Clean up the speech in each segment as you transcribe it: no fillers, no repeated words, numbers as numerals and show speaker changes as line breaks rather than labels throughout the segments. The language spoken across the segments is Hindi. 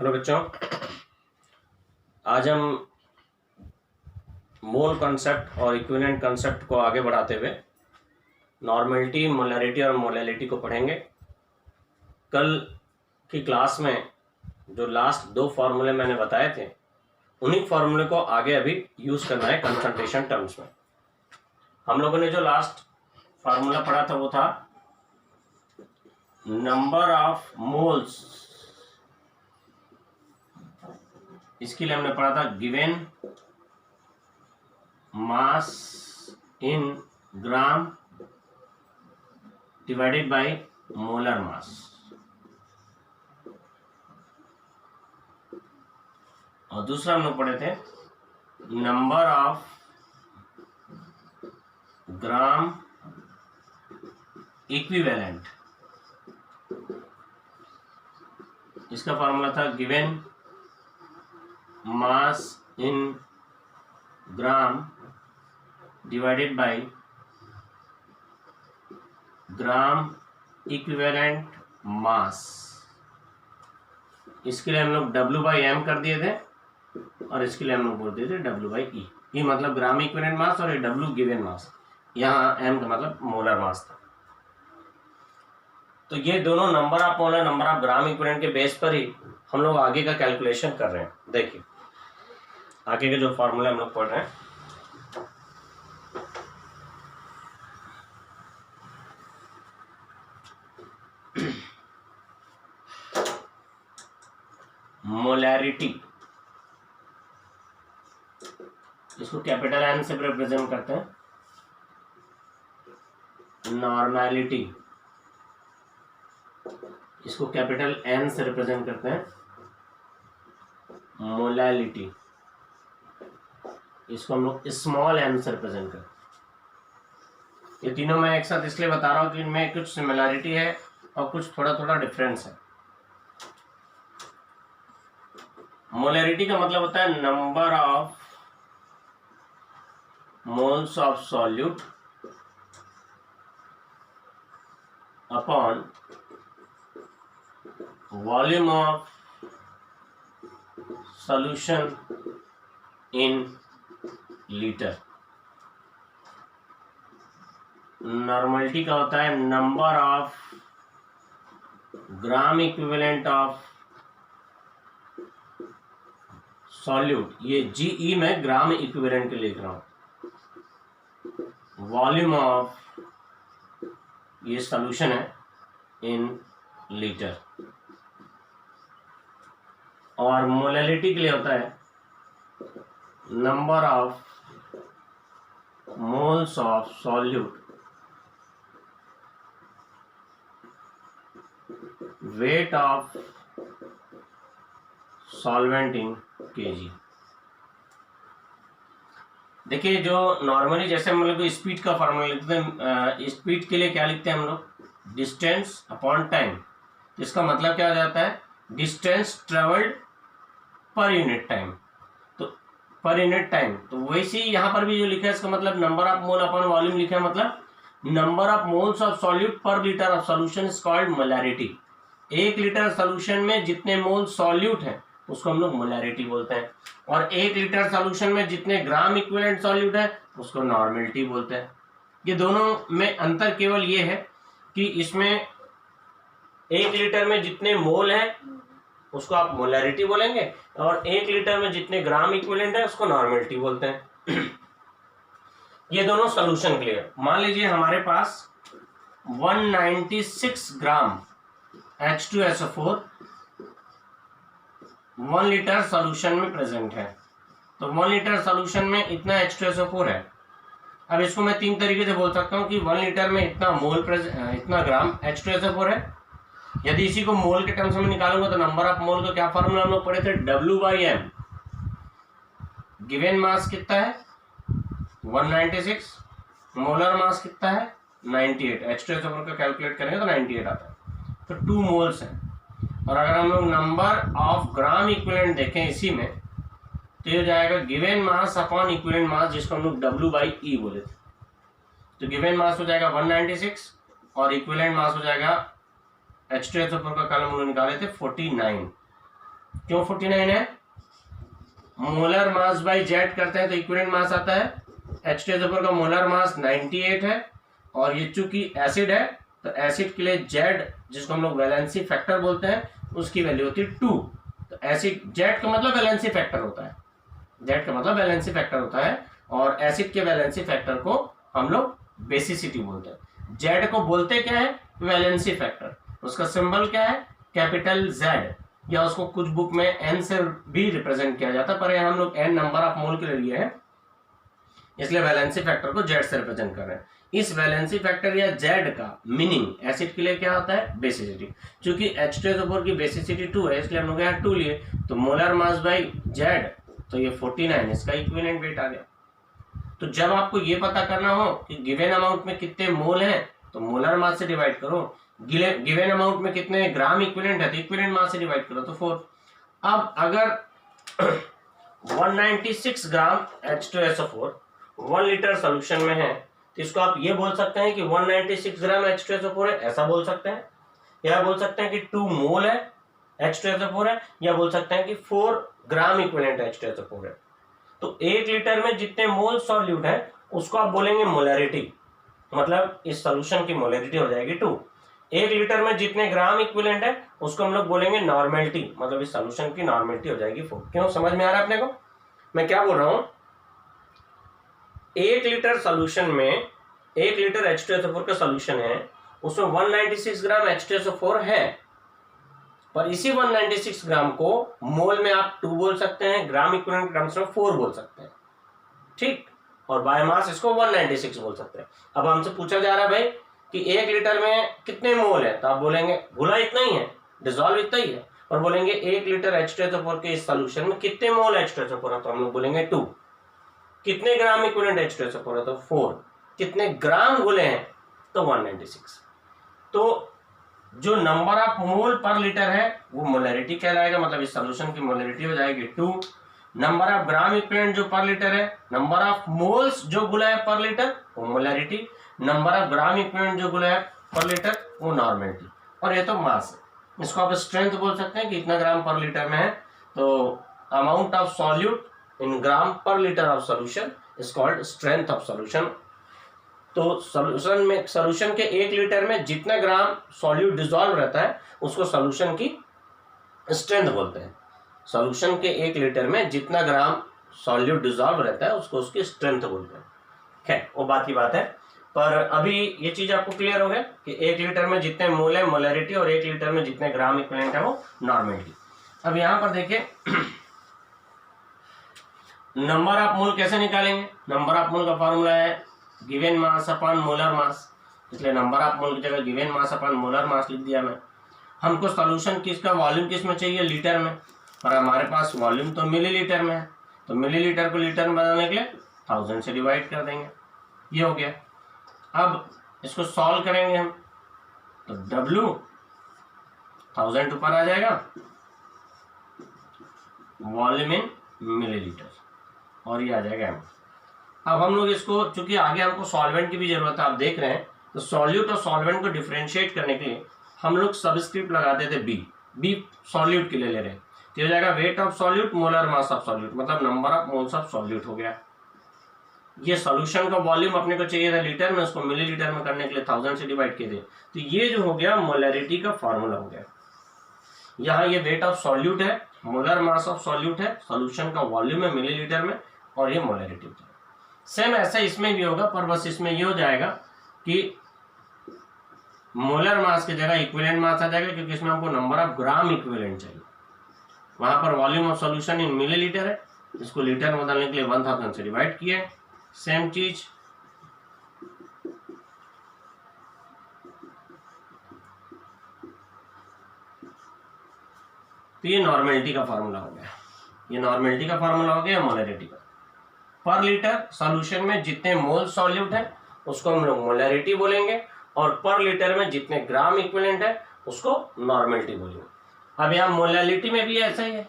हेलो बच्चों, आज हम मोल कॉन्सेप्ट और इक्विवेलेंट कॉन्सेप्ट को आगे बढ़ाते हुए नॉर्मलिटी, मोलैरिटी और मोलैलिटी को पढ़ेंगे। कल की क्लास में जो लास्ट दो फार्मूले मैंने बताए थे, उन्हीं फार्मूले को आगे अभी यूज़ करना है कंसंट्रेशन टर्म्स में। हम लोगों ने जो लास्ट फार्मूला पढ़ा था वो था नंबर ऑफ मोल्स। इसके लिए हमने पढ़ा था given mass in gram divided by molar mass. और दूसरा हम लोग पढ़े थे नंबर ऑफ ग्राम इक्विवेलेंट। इसका फॉर्मूला था given mass in gram divided by gram equivalent mass. इसके लिए हम लोग W/m कर दिए थे और इसके लिए हम लोग बोल दिए थे W/e। ये मतलब ग्राम इक्विवेलेंट मास और ये W गिवन मास, यहाँ m का मतलब मोलर मास था। तो ये दोनों number of molar, number of gram equivalent के बेस पर ही हम लोग आगे का कैलकुलेशन कर रहे हैं। देखिए आगे के जो फॉर्मूला हम लोग पढ़ रहे हैं, मोलैरिटी, इसको कैपिटल N से रिप्रेजेंट करते हैं। नॉर्मैलिटी, इसको कैपिटल N से रिप्रेजेंट करते हैं। मोलैलिटी, इसको हम लोग स्मॉल m से रिप्रेजेंट करते हैं। ये तीनों मैं एक साथ इसलिए बता रहा हूँ कि इनमें कुछ सिमिलैरिटी है और कुछ थोड़ा थोड़ा डिफरेंस है। मोलैरिटी का मतलब होता है number of moles of solute upon volume of solution in litre. Normality का होता है number of gram equivalent of solute. ये GE में ग्राम इक्विवेलेंट के लिख रहा हूं। वॉल्यूम ऑफ, ये सॉल्यूशन है, इन लीटर। और मोलैलिटी के लिए होता है number of moles of solute weight of solvent in kg। देखिए जो नॉर्मली जैसे हम लोग स्पीड का फॉर्मूला लिखते हैं, स्पीड के लिए क्या लिखते हैं हम लोग, डिस्टेंस अपॉन टाइम। इसका मतलब क्या हो जाता है, distance travelled per unit time. तो पर यूनिट टाइम, तो वैसे ही यहाँ पर भी जो लिखा है इसका मतलब number of mole upon volume लिखा है, मतलब number of moles of solute per litre of solution is called molarity. 1 litre solution में जितने मोल सॉल्यूट है उसको हम लोग मोलैरिटी बोलते हैं, और 1 लीटर सॉल्यूशन में जितने ग्राम इक्विवेलेंट सॉल्यूट है उसको नॉर्मलिटी बोलते हैं। ये दोनों में अंतर केवल ये है कि इसमें 1 लीटर में जितने मोल है उसको आप मोलैरिटी बोलेंगे, और 1 लीटर में जितने ग्राम इक्विवेलेंट है उसको नॉर्मलिटी बोलते हैं। ये दोनों सॉल्यूशन के लिए। मान लीजिए हमारे पास 196 ग्राम H2SO4 1 लीटर सॉल्यूशन में प्रेजेंट है। तो 1 लीटर सॉल्यूशन में इतना H2SO4 है। अब इसको मैं 3 तरीके से बोल सकता हूँ कि 1 लीटर में इतना मोल इतना ग्राम H2SO4 है। यदि इसी को मोल के टर्म्स में निकालूंगा तो नंबर ऑफ मोल का क्या फॉर्मूला हम लोग पढ़े थे, W/m। गिवन मास कितना है 196, मोलर मास कितना है 98। H2SO4 का कैलकुलेट करेंगे तो 98 आता है, तो 2 मोल्स है। और अगर हम लोग नंबर ऑफ ग्राम इक्विवेलेंट देखें इसी में, तो ये हो जाएगा given mass upon equivalent mass, जिसको हम लोग W/e बोले थे। तो गिवन मास हो जाएगा 196 और इक्विवेलेंट मास हो जाएगा H2SO4 का कॉलम हम लोग निकाले थे 49। क्यों 49 है? मोलर मास बाई जेड करते हैं तो इक्विवेलेंट मास आता है। H2SO4 का मोलर मास 98 है, और ये चूंकि एसिड है तो एसिड के लिए जेड, जिसको हम लोग वैलेंसी फैक्टर बोलते हैं, उसकी वैल्यू होती है 2। तो एसिड जेड का मतलब वैलेंसी फैक्टर होता है, जेड का मतलब वैलेंसी फैक्टर होता है, और एसिड के वैलेंसी फैक्टर को हम लोग बेसिसिटी बोलते हैं। जेड को बोलते क्या है? Valency factor. उसका सिंबल क्या है? कैपिटल जेड, या उसको कुछ बुक में एन से भी रिप्रेजेंट किया जाता है, पर हम लोग एन नंबर ऑफ मोल के लिए है, इसलिए वैलेंसी फैक्टर को जेड से रिप्रेजेंट कर रहे हैं। इस वैलेंसी फैक्टर या जेड का मीनिंग एसिड के लिए क्या होता है? बेसिसिटी। क्योंकि H2SO4 की बेसिसिटी 2 है, इसलिए हम लोग यहाँ 2 लिए, तो मोलर मास बाई जेड, तो ये 49, इसका इक्विवेलेंट वेट आ गया। तो जब आपको ये पता करना हो कि गिवन अमाउंट में कितने मोल हैं, तो मोलर मास से डिवाइड करो। गिवन अमाउंट में कितने ग्राम इक्विवेलेंट है, तो इक्विवेलेंट मास से डिवाइड करो, तो 4। अब अगर 196 ग्राम H2SO4 1 लीटर सोल्यूशन में है, तो इसको आप ये बोल सकते हैं कि 196 ग्राम H2SO4 है, ऐसा बोल सकते हैं, या बोल सकते हैं कि 2 मोल है H2SO4 है, या बोल सकते हैं कि 4 ग्राम इक्विवेलेंट H2SO4 है। तो 1 लीटर में जितने मोल सॉल्यूट है उसको आप बोलेंगे मोलैरिटी, मतलब इस सॉल्यूशन की मोलैरिटी हो जाएगी 2। 1 लीटर में जितने ग्राम इक्विवेलेंट है उसको हम लोग बोलेंगे नॉर्मेलिटी, मतलब इस सॉल्यूशन की नॉर्मेलिटी हो जाएगी 4। क्यों? समझ में आ रहा है अपने को मैं क्या बोल रहा हूं? 1 लीटर सॉल्यूशन में 1 लीटर H2SO4 का सॉल्यूशन है, उसमें 196 ग्राम H2SO4 है, पर इसी 196 ग्राम को मोल में आप 2 बोल सकते हैं, ग्राम इक्विवेलेंट ग्राम्स में 4 बोल सकते हैं, ठीक, और बायोमास इसको 196 बोल सकते हैं। अब हमसे पूछा जा रहा है भाई कि 1 लीटर में कितने मोल है, तो आप बोलेंगे घुला इतना ही है, डिजॉल्व इतना ही है, और बोलेंगे 1 लीटर H2SO4 के इस सॉल्यूशन में कितने मोल H2SO4 है, तो हम लोग बोलेंगे 2। कितने ग्राम इक्विवेलेंट H2SO4 है, तो 4। कितने ग्राम घुले हैं, तो 196। तो जो नंबर ऑफ मोल पर लीटर है वो मोलैरिटी कहलाएगा, मतलब इस सॉल्यूशन की मोलैरिटी हो जाएगी 2। नंबर ऑफ ग्राम इक्विवेलेंट जो पर लीटर है, नंबर ऑफ मोल्स जो घुला है पर लीटर, वो molarity. Number of gram equivalent जो घुला है पर लीटर, वो नॉर्मेलिटी। और ये तो मास है, इसको आप स्ट्रेंथ बोल सकते हैं कि इतना ग्राम पर लीटर में है। तो अमाउंट ऑफ सॉल्यूट इन ग्राम पर litre of solution is called strength of solution. तो सॉल्यूशन के 1 लीटर में जितना ग्राम सॉल्यूट डिसॉल्व रहता है उसको सॉल्यूशन की स्ट्रेंथ बोलते हैं। सॉल्यूशन के 1 लीटर में जितना ग्राम सॉल्यूट डिसॉल्व रहता है उसको उसकी स्ट्रेंथ बोलते हैं। खैर वो बात की बात है, पर अभी ये चीज आपको क्लियर हो गया कि 1 लीटर में जितने मोल है मोलैरिटी, और 1 लीटर में जितने ग्राम इक्विवेलेंट है वो नॉर्मेलिटी। अब यहाँ पर देखिए नंबर ऑफ मोल कैसे निकालेंगे? नंबर ऑफ मोल का फॉर्मूला है given mass upon molar mass, इसलिए नंबर ऑफ मोल की जगह given mass upon molar mass लिख दिया मैं। हमको सॉल्यूशन किसका वॉल्यूम किस में चाहिए? लीटर में, पर हमारे पास वॉल्यूम तो मिलीलीटर में है, तो मिलीलीटर को लीटर में बदलने के लिए 1000 से डिवाइड कर देंगे, ये हो गया। अब इसको सॉल्व करेंगे हम, तो W 1000 ऊपर आ जाएगा, वॉल्यूम इन मिलीलीटर, और ये आ जाएगा M। अब हम लोग इसको, चूंकि आगे हमको सॉल्वेंट की भी जरूरत है, आप देख रहे हैं, तो सॉल्यूट और सॉल्वेंट को डिफरेंशिएट करने के लिए हम लोग सबस्क्रिप्ट लगाते थे बी सॉल्यूट के लिए ले रहे हैं, तो हो जाएगा weight of solute molar mass of solute, मतलब number of moles of solute हो गया। ये सॉल्यूशन का वॉल्यूम अपने को चाहिए था लीटर में, उसको मिलीलीटर में करने के लिए 1000 से डिवाइड किए थे, तो ये जो हो गया मोलैरिटी का फॉर्मूला हो गया। यहाँ ये वेट ऑफ सॉल्यूट है, मोलर मास ऑफ सॉल्यूट है, सॉल्यूशन का वॉल्यूम है मिलीलीटर में, और ये मोलैरिटी है। सेम ऐसा इसमें भी होगा, पर बस इसमें ये हो जाएगा कि मोलर मास की जगह इक्विवेलेंट मास आ जाएगा, क्योंकि इसमें हमको नंबर ऑफ ग्राम इक्विवेलेंट चाहिए। वहां पर volume of solution in millilitre है, इसको लीटर में बदलने के लिए 1000 से डिवाइड किए। सेम चीज तो ये नॉर्मेलिटी का फार्मूला हो गया, ये नॉर्मेलिटी का फार्मूला हो गया मोलैरिटी का। पर लीटर सॉल्यूशन में जितने मोल सॉल्यूट है उसको हम लोग मोलैरिटी बोलेंगे, और पर लीटर में जितने ग्राम इक्विवेलेंट है उसको नॉर्मेलिटी बोलेंगे। अब यहाँ मोलैरिटी में भी ऐसा ही है,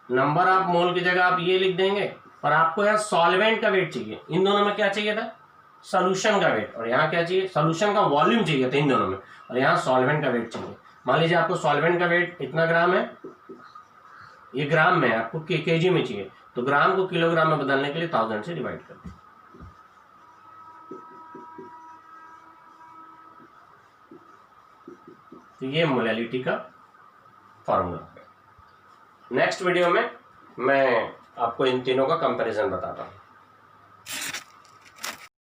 नंबर ऑफ मोल की जगह आप ये लिख देंगे, पर आपको यहाँ सॉल्वेंट का वेट चाहिए। इन दोनों में क्या चाहिए था? सॉल्यूशन का वेट, और यहाँ क्या चाहिए? सॉल्यूशन का वॉल्यूम चाहिए था इन दोनों में, और यहाँ सॉल्वेंट का वेट चाहिए। मान लीजिए आपको सॉल्वेंट का वेट इतना ग्राम है, ये ग्राम में, आपको केजी में चाहिए, तो ग्राम को किलोग्राम में बदलने के लिए 1000 से डिवाइड कर दें। तो ये मोलैलिटी का फॉर्मूला है। नेक्स्ट वीडियो में मैं आपको इन तीनों का कंपैरिजन बताता हूँ।